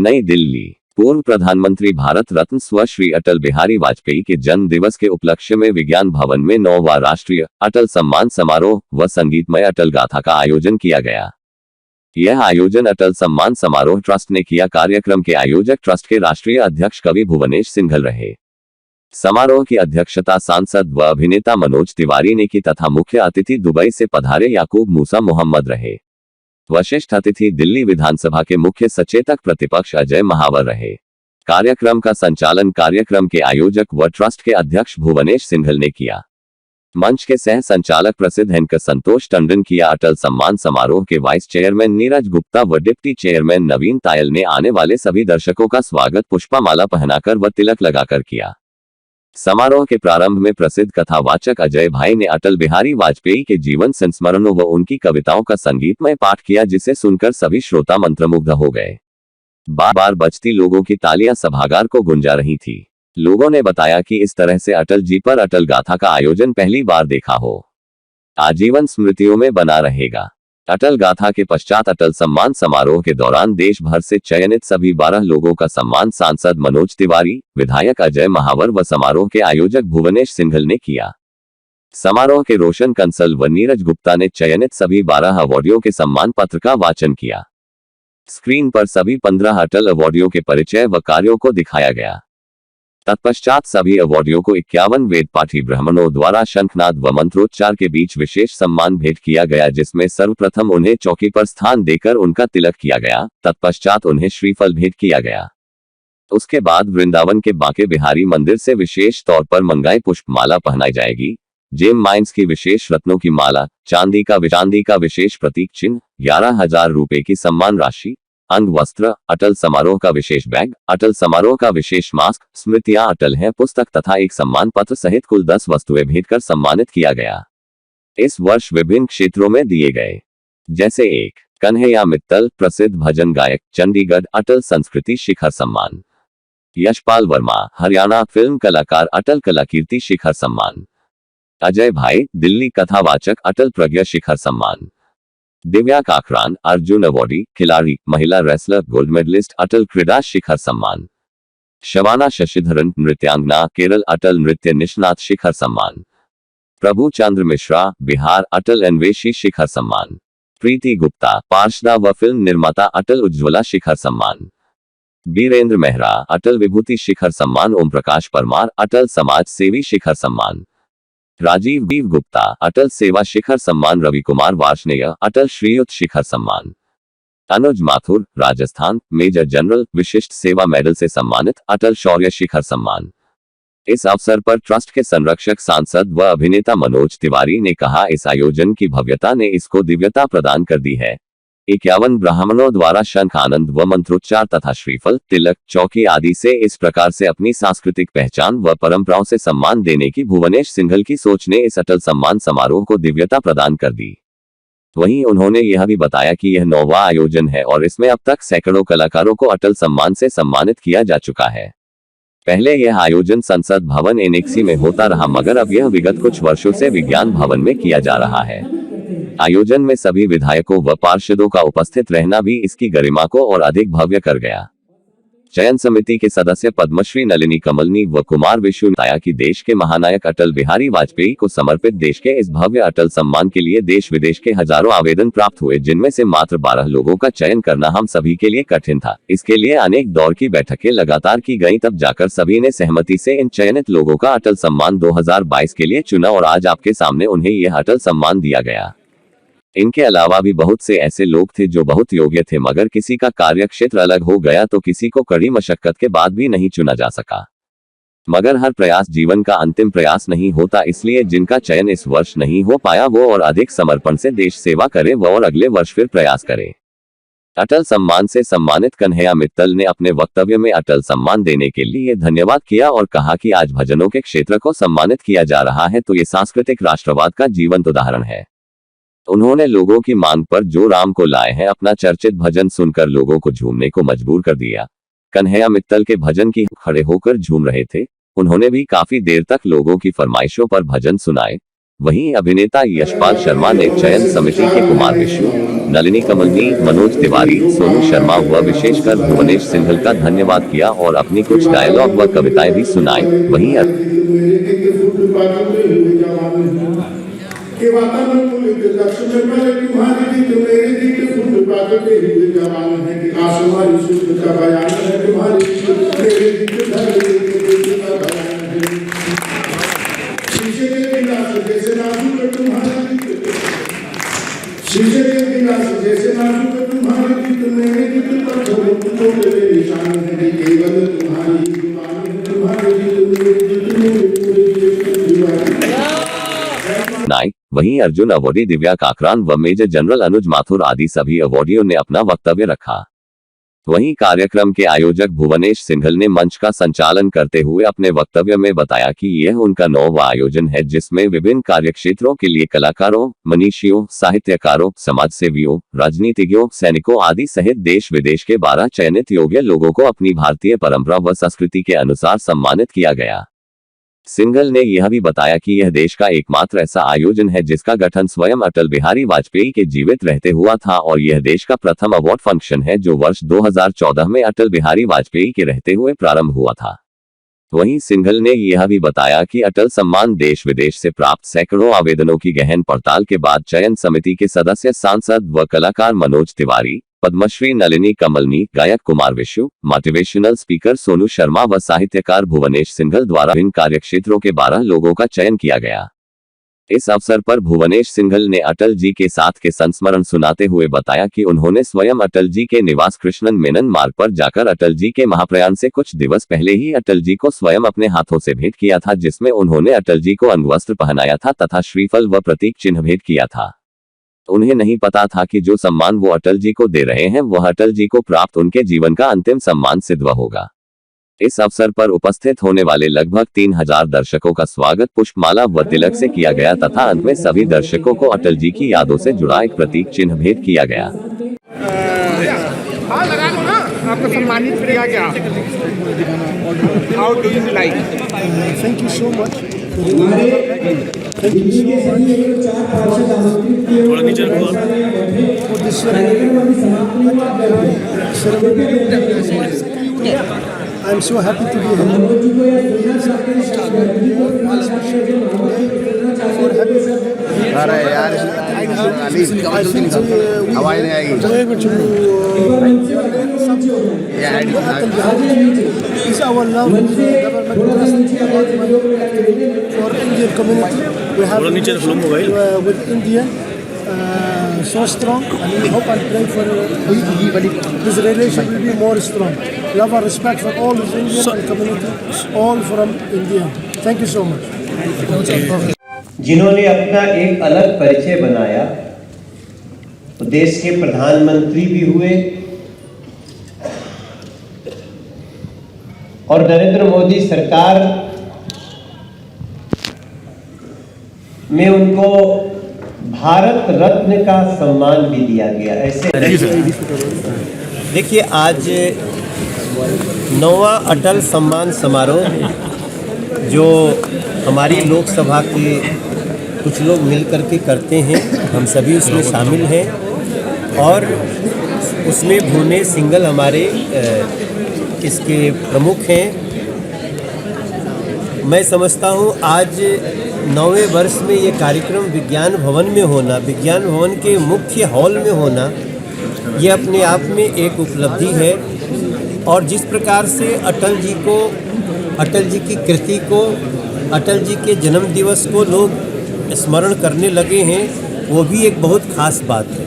नई दिल्ली। पूर्व प्रधानमंत्री भारत रत्न स्व श्री अटल बिहारी वाजपेयी के जन्म दिवस के उपलक्ष्य में विज्ञान भवन में 9वां राष्ट्रीय अटल सम्मान समारोह व संगीतमय अटल गाथा का आयोजन किया गया। यह आयोजन अटल सम्मान समारोह ट्रस्ट ने किया। कार्यक्रम के आयोजक ट्रस्ट के राष्ट्रीय अध्यक्ष कवि भुवनेश सिंघल रहे। समारोह की अध्यक्षता सांसद व अभिनेता मनोज तिवारी ने की तथा मुख्य अतिथि दुबई से पधारे याकूब मूसा मोहम्मद रहे। वरिष्ठ अतिथि दिल्ली विधानसभा के मुख्य सचेतक प्रतिपक्ष अजय महावर रहे। कार्यक्रम का संचालन कार्यक्रम के आयोजक व ट्रस्ट के अध्यक्ष भुवनेश सिंघल ने किया। मंच के सह संचालक प्रसिद्ध एंकर संतोष टंडन किया। अटल सम्मान समारोह के वाइस चेयरमैन नीरज गुप्ता व डिप्टी चेयरमैन नवीन तायल ने आने वाले सभी दर्शकों का स्वागत पुष्पमाला पहनाकर व तिलक लगाकर किया। समारोह के प्रारंभ में प्रसिद्ध कथावाचक अजय भाई ने अटल बिहारी वाजपेयी के जीवन संस्मरणों व उनकी कविताओं का संगीतमय पाठ किया, जिसे सुनकर सभी श्रोता मंत्रमुग्ध हो गए। बार बार बजती लोगों की तालियां सभागार को गुंजा रही थी। लोगों ने बताया कि इस तरह से अटल जी पर अटल गाथा का आयोजन पहली बार देखा हो। आजीवन स्मृतियों में बना रहेगा। अटल गाथा के पश्चात अटल सम्मान समारोह के दौरान देश भर से चयनित सभी 12 लोगों का सम्मान सांसद मनोज तिवारी, विधायक अजय महावर व समारोह के आयोजक भुवनेश सिंघल ने किया। समारोह के रोशन कंसल व नीरज गुप्ता ने चयनित सभी 12 अवार्डियों के सम्मान पत्र का वाचन किया। स्क्रीन पर सभी 15 अटल अवार्डियों के परिचय व कार्यों को दिखाया गया। तत्पश्चात सभी अवार्डियों को 51 वेद पाठी ब्राह्मणों द्वारा शंखनाद व मंत्रोच्चार के बीच विशेष सम्मान भेंट किया गया, जिसमें सर्वप्रथम उन्हें चौकी पर स्थान देकर उनका तिलक किया गया। तत्पश्चात उन्हें श्रीफल भेंट किया गया। उसके बाद वृंदावन के बांके बिहारी मंदिर से विशेष तौर पर मंगाई पुष्प माला पहनाई जाएगी। जेम माइंस की विशेष रत्नों की माला, चांदी का विशेष प्रतीक चिन्ह, 11,000 रुपए की सम्मान राशि, अंग वस्त्र, अटल समारोह का विशेष बैग, अटल समारोह का विशेष मास्क, स्मृतियां अटल हैं पुस्तक तथा एक सम्मान पत्र सहित कुल 10 वस्तुएं भेंट कर सम्मानित किया गया। इस वर्ष विभिन्न क्षेत्रों में दिए गए, जैसे 1 कन्हैया मित्तल प्रसिद्ध भजन गायक चंडीगढ़ अटल संस्कृति शिखर सम्मान, यशपाल वर्मा हरियाणा फिल्म कलाकार अटल कलाकीर्ति शिखर सम्मान, अजय भाई दिल्ली कथावाचक अटल प्रज्ञा शिखर सम्मान, दिव्या काकरान अर्जुन अवार्डी खिलाड़ी महिला रेसलर गोल्ड मेडलिस्ट अटल क्रीडा शिखर सम्मान, शबाना शशिधरन नृत्यांगना केरल अटल नृत्य निष्णात शिखर सम्मान, प्रभु चंद्र मिश्रा बिहार अटल अन्वेषी शिखर सम्मान, प्रीति गुप्ता पार्षदा व फिल्म निर्माता अटल उज्ज्वला शिखर सम्मान, बीरेंद्र मेहरा अटल विभूति शिखर सम्मान, ओम प्रकाश परमार अटल समाज सेवी शिखर सम्मान, राजीव गुप्ता अटल सेवा शिखर सम्मान, रवि कुमार वार्ष्णेय अटल श्रीयुत शिखर सम्मान, अनुज माथुर राजस्थान मेजर जनरल विशिष्ट सेवा मेडल से सम्मानित अटल शौर्य शिखर सम्मान। इस अवसर पर ट्रस्ट के संरक्षक सांसद व अभिनेता मनोज तिवारी ने कहा, इस आयोजन की भव्यता ने इसको दिव्यता प्रदान कर दी है। 51 ब्राह्मणों द्वारा शंख आनंद व मंत्रोच्चार तथा श्रीफल तिलक चौकी आदि से इस प्रकार से अपनी सांस्कृतिक पहचान व परंपराओं से सम्मान देने की भुवनेश सिंघल की सोच ने इस अटल सम्मान समारोह को दिव्यता प्रदान कर दी। वहीं उन्होंने यह भी बताया कि यह 9वां आयोजन है और इसमें अब तक सैकड़ों कलाकारों को अटल सम्मान से सम्मानित किया जा चुका है। पहले यह आयोजन संसद भवन एनेक्सी में होता रहा, मगर अब यह विगत कुछ वर्षों से विज्ञान भवन में किया जा रहा है। आयोजन में सभी विधायकों व पार्षदों का उपस्थित रहना भी इसकी गरिमा को और अधिक भव्य कर गया। चयन समिति के सदस्य पद्मश्री नलिनी कमलनी व कुमार विशु ने बताया कि देश के महानायक अटल बिहारी वाजपेयी को समर्पित देश के इस भव्य अटल सम्मान के लिए देश विदेश के हजारों आवेदन प्राप्त हुए, जिनमें से मात्र 12 लोगों का चयन करना हम सभी के लिए कठिन था। इसके लिए अनेक दौर की बैठकें लगातार की गई, तब जाकर सभी ने सहमति से इन चयनित लोगों का अटल सम्मान 2022 के लिए चुना और आज आपके सामने उन्हें यह अटल सम्मान दिया गया। इनके अलावा भी बहुत से ऐसे लोग थे जो बहुत योग्य थे, मगर किसी का कार्य क्षेत्र अलग हो गया तो किसी को कड़ी मशक्कत के बाद भी नहीं चुना जा सका। मगर हर प्रयास जीवन का अंतिम प्रयास नहीं होता, इसलिए जिनका चयन इस वर्ष नहीं हो पाया वो और अधिक समर्पण से देश सेवा करे वो और अगले वर्ष फिर प्रयास करे। अटल सम्मान से सम्मानित कन्हैया मित्तल ने अपने वक्तव्य में अटल सम्मान देने के लिए धन्यवाद किया और कहा कि आज भजनों के क्षेत्र को सम्मानित किया जा रहा है तो ये सांस्कृतिक राष्ट्रवाद का जीवंत उदाहरण है। उन्होंने लोगों की मांग पर जो राम को लाए हैं अपना चर्चित भजन सुनकर लोगों को झूमने को मजबूर कर दिया। कन्हैया मित्तल के भजन की खड़े होकर झूम रहे थे। उन्होंने भी काफी देर तक लोगों की फरमाइशों पर भजन सुनाए। वहीं अभिनेता यशपाल शर्मा ने चयन समिति के कुमार विशु, नलिनी कमलनी, मनोज तिवारी, सोनू शर्मा व विशेषकर भुवनेश सिंघल का धन्यवाद किया और अपनी कुछ डायलॉग व कविताएं भी सुनाई। वहीं वहीं अर्जुन अवॉर्डी दिव्या काकरान व मेजर जनरल अनुज माथुर आदि सभी अवॉर्डियों ने अपना वक्तव्य रखा। वहीं कार्यक्रम के आयोजक भुवनेश सिंघल ने मंच का संचालन करते हुए अपने वक्तव्य में बताया कि यह उनका 9वां आयोजन है जिसमें विभिन्न कार्यक्षेत्रों के लिए कलाकारों, मनीषियों, साहित्यकारों, समाजसेवियों, राजनीतिज्ञों, सैनिकों आदि सहित देश विदेश के 12 चयनित योग्य लोगों को अपनी भारतीय परंपरा व संस्कृति के अनुसार सम्मानित किया गया। सिंघल ने यह भी बताया कि यह देश का एकमात्र ऐसा आयोजन है जिसका गठन स्वयं अटल बिहारी वाजपेयी के जीवित रहते हुआ था और यह देश का प्रथम अवार्ड फंक्शन है जो वर्ष 2014 में अटल बिहारी वाजपेयी के रहते हुए प्रारंभ हुआ था। वहीं सिंघल ने यह भी बताया कि अटल सम्मान देश विदेश से प्राप्त सैकड़ों आवेदनों की गहन पड़ताल के बाद चयन समिति के सदस्य, सांसद व कलाकार मनोज तिवारी, पद्मश्री नलिनी कमलनी, गायक कुमार विशु, मोटिवेशनल स्पीकर सोनू शर्मा व साहित्यकार भुवनेश सिंघल द्वारा विभिन्न कार्यक्षेत्रों के 12 लोगों का चयन किया गया। इस अवसर पर भुवनेश सिंघल ने अटल जी के साथ के संस्मरण सुनाते हुए बताया कि उन्होंने स्वयं अटल जी के निवास कृष्णन मेनन मार्ग पर जाकर अटल जी के महाप्रयाण से कुछ दिवस पहले ही अटल जी को स्वयं अपने हाथों से भेंट किया था, जिसमें उन्होंने अटल जी को अंगवस्त्र पहनाया था तथा श्रीफल व प्रतीक चिन्ह भेंट किया था। उन्हें नहीं पता था कि जो सम्मान वो अटल जी को दे रहे हैं वह अटल जी को प्राप्त उनके जीवन का अंतिम सम्मान सिद्ध होगा। इस अवसर पर उपस्थित होने वाले लगभग 3000 दर्शकों का स्वागत पुष्पमाला व तिलक से किया गया तथा अंत में सभी दर्शकों को अटल जी की यादों से जुड़ा एक प्रतीक चिन्ह भेंट किया गया। आपको सम्मानित करेगा क्या? How do you like? Thank you so much. थोड़ा नीचे I am so happy to be here. अरे यार आवाज नहीं आएगी। Is our love government for Indian community. We have with Indian so strong, and we hope and pray for this relation will be more strong. Love and respect for all the Indian and community, all from India. Thank you so much. जिन्होंने अपना एक अलग परिचय बनाया, देश के प्रधानमंत्री भी हुए और नरेंद्र मोदी सरकार में उनको भारत रत्न का सम्मान भी दिया गया। ऐसे देखिए, आज 9वां अटल सम्मान समारोह जो हमारी लोकसभा के कुछ लोग मिलकर के करते हैं, हम सभी उसमें शामिल हैं और उसमें भुवनेश सिंघल हमारे इसके प्रमुख हैं। मैं समझता हूँ आज 9वें वर्ष में ये कार्यक्रम विज्ञान भवन में होना, विज्ञान भवन के मुख्य हॉल में होना, ये अपने आप में एक उपलब्धि है। और जिस प्रकार से अटल जी को, अटल जी की कृति को, अटल जी के जन्म दिवस को लोग स्मरण करने लगे हैं, वो भी एक बहुत ख़ास बात है।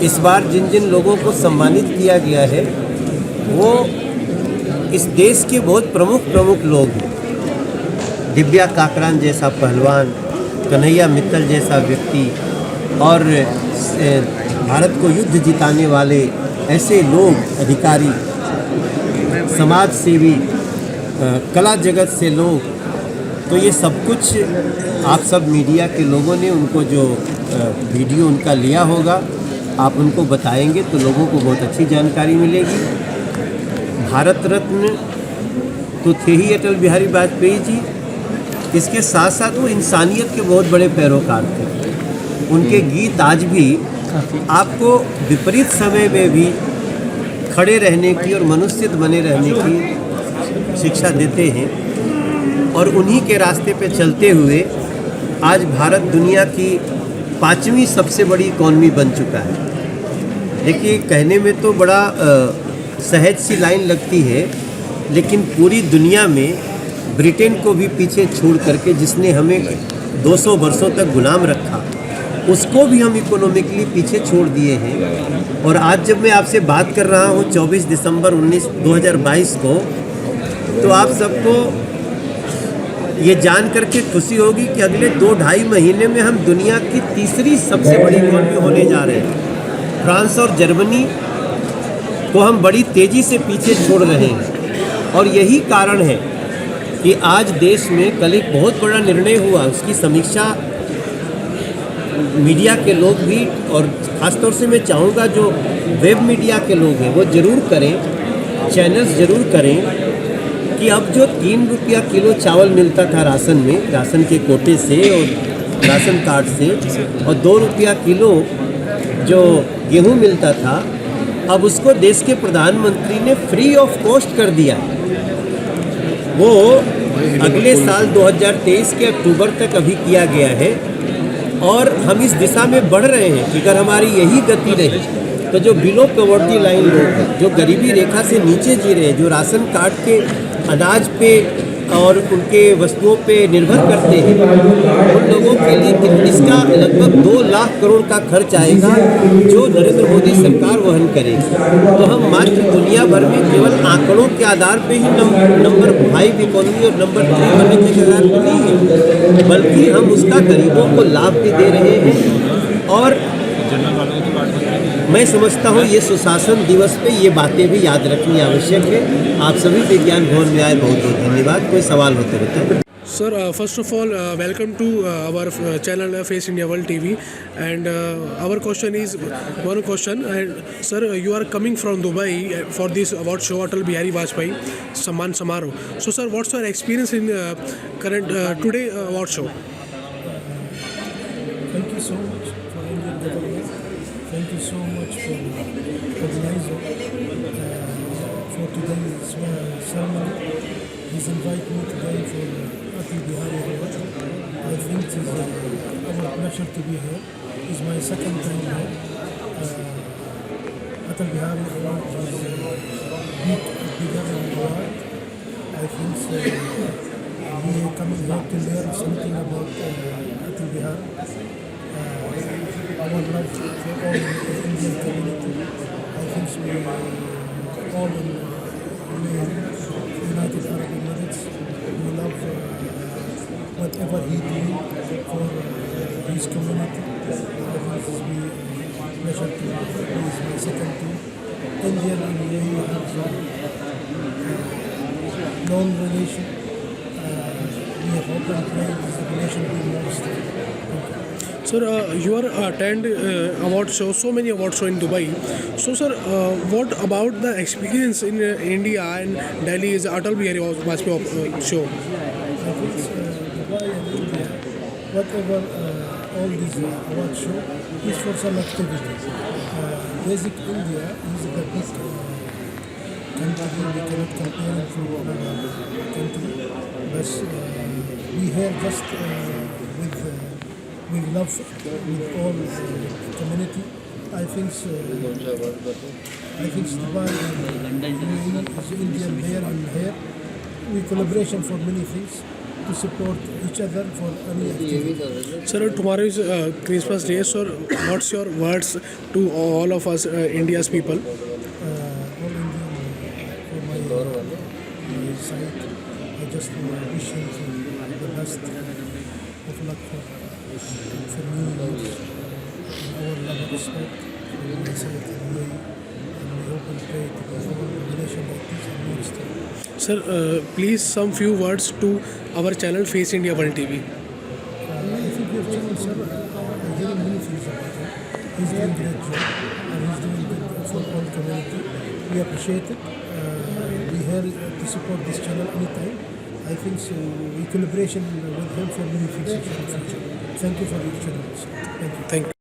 इस बार जिन जिन लोगों को सम्मानित किया गया है वो इस देश के बहुत प्रमुख लोग हैं। दिव्या काकरान जैसा पहलवान, कन्हैया मित्तल जैसा व्यक्ति और भारत को युद्ध जिताने वाले ऐसे लोग, अधिकारी, समाज सेवी, कला जगत से लोग, तो ये सब कुछ आप सब मीडिया के लोगों ने उनको जो वीडियो उनका लिया होगा, आप उनको बताएंगे तो लोगों को बहुत अच्छी जानकारी मिलेगी। भारत रत्न तो थे ही अटल बिहारी वाजपेयी जी, इसके साथ साथ वो इंसानियत के बहुत बड़े पैरोकार थे। उनके गीत आज भी आपको विपरीत समय में भी खड़े रहने की और मनुष्य बने रहने की शिक्षा देते हैं। और उन्हीं के रास्ते पे चलते हुए आज भारत दुनिया की 5वीं सबसे बड़ी इकॉनमी बन चुका है। देखिए, कहने में तो बड़ा सहज सी लाइन लगती है, लेकिन पूरी दुनिया में ब्रिटेन को भी पीछे छोड़ करके, जिसने हमें 200 वर्षों तक गुलाम रखा, उसको भी हम इकोनॉमिकली पीछे छोड़ दिए हैं। और आज जब मैं आपसे बात कर रहा हूँ 24 दिसंबर 2022 को, तो आप सबको ये जान करके खुशी होगी कि अगले 2-2.5 महीने में हम दुनिया की तीसरी सबसे बड़ी इकॉनमी होने जा रहे हैं। फ्रांस और जर्मनी को हम बड़ी तेज़ी से पीछे छोड़ रहे हैं। और यही कारण है कि आज देश में कल एक बहुत बड़ा निर्णय हुआ, उसकी समीक्षा मीडिया के लोग भी, और ख़ासतौर से मैं चाहूँगा जो वेब मीडिया के लोग हैं वो ज़रूर करें, चैनल्स ज़रूर करें कि अब जो 3 रुपया किलो चावल मिलता था राशन में, राशन के कोटे से और राशन कार्ड से, और 2 रुपया किलो जो गेहूँ मिलता था, अब उसको देश के प्रधानमंत्री ने फ्री ऑफ कॉस्ट कर दिया। वो अगले साल 2023 के अक्टूबर तक अभी किया गया है। और हम इस दिशा में बढ़ रहे हैं कि अगर हमारी यही गति रही तो जो बिलो पॉवर्टी लाइन लोग हैं, जो गरीबी रेखा से नीचे जी रहे हैं, जो राशन कार्ड के अनाज पे और उनके वस्तुओं पे निर्भर करते हैं, उन लोगों के लिए इसका लगभग 2 लाख करोड़ का खर्च आएगा जो नरेंद्र मोदी सरकार वहन करेगी। तो हम मात्र दुनिया भर में केवल आंकड़ों के आधार पे ही नंबर 5 इकोनॉमी और नंबर 3 बनने के आधार पर नहीं है, बल्कि हम उसका गरीबों को लाभ भी दे रहे हैं। और मैं समझता हूँ ये सुशासन दिवस पे ये बातें भी याद रखनी आवश्यक है। आप सभी विज्ञान भवन में आए, बहुत बहुत धन्यवाद। कोई सवाल होते रहते। Sir, first of all, welcome to our channel Face India World TV, and our question is one question. And sir, you are coming from Dubai for this award show, Atal Bihari Vajpayee Samman Samaroh. So, sir, what's your experience in current today award show? Thank you so much for Indian government. Thank you so much for organizer for today's ceremony. He's invited me today for Atal Bihari Award. I think it is our pleasure to be here. It's my second time here. Atal Bihari Award is bigger award. I think we are coming here to learn something about Atal Bihari. Our love for all the Indian community. I think we all in United Arab Emirates. We love whatever he did for his community. I think it's a pleasure to be my second team. India and UAE have long relation. We hope and pray this relation will be more stable. Sir, you are attend award show, so many award show in Dubai. So, sir, what about the experience in India and Delhi is Atal Bihari Vajpayee show? I think Dubai and India, whatever all these award show is for some activities. Basic India is a big country. We cannot compare it to another country. But we here just with love with all community. I think Dubai and UAE is Indian here and here. We collaboration for many things to support each other for any activity. Sir, tomorrow is Christmas Day. So, what's your words to all of us, India's people? All Indian for my side. I just wish him the best of luck for New Year. Our love and respect for my side and UAE. And we hope and pray to be all relation like this and more stable. Sir, please some few words to our channel Face India World TV. I think your channel, sir, I'm hearing many things about him. He's doing a great job and he's doing good for all community. We appreciate it. We here to support this channel anytime. I think so. Collaboration with him for many things in the future. Thank you for your generosity. Thank you. Thank you.